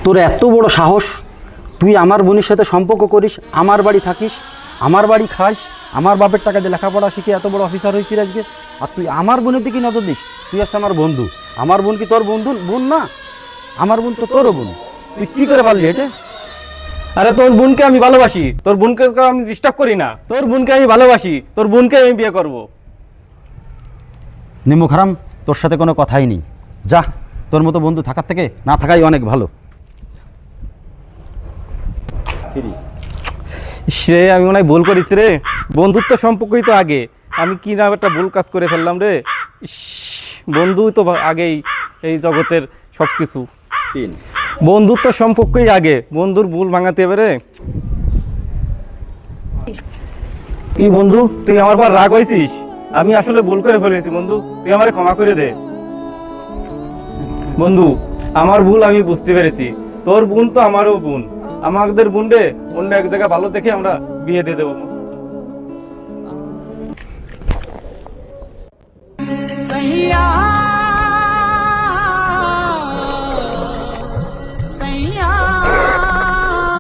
তোর এত বড় সাহস, তুই আমার বোনের সাথে সম্পর্ক করিস, আমার বাড়ি থাকিস, আমার বাড়ি খাস, আমার বাপের টাকা দিয়ে লেখাপড়া শিখে এত বড় অফিসার হয়েছিস আজকে, আর তুই আমার বোনের দিকে নজর দিস? তুই আসছে আমার বন্ধু, আমার বোন কি তোর বন্ধু বোন না? আমার বোন তো তোরও বোন, তুই কি করে পারলি এটা? আরে তোর বোনকে আমি ভালোবাসি, তোর বোনকে আমি ডিস্টার্ব করি না। তোর বোনকে আমি ভালোবাসি, তোর বোনকে আমি বিয়ে করব। নিম্মুখ হারাম, তোর সাথে কোনো কথাই নেই, যা। তোর মতো বন্ধু থাকার থেকে না থাকাই অনেক ভালো। সে আমি মনে হয় ভুল করিস রে, বন্ধুত্ব সম্পর্কই তো আগে। আমি কি না একটা ভুল কাজ করে ফেললাম রে। ইস, বন্ধুই তো আগেই এই জগতের সব কিছু। বন্ধুত্ব সম্পর্কই আগে, বন্ধুর ভুল ভাঙাতে এবারে। কি বন্ধু, তুই আমার পর রাগ হয়েছিস? আমি আসলে ভুল করে ফেলেছি বন্ধু, তুই আমারে ক্ষমা করে দে। বন্ধু, আমার ভুল আমি বুঝতে পেরেছি। তোর বোন তো আমারও বোন, আমাদের বোন রে অন্য এক জায়গায় ভালো দেখে আমরা বিয়ে দিয়ে দেবো। सैया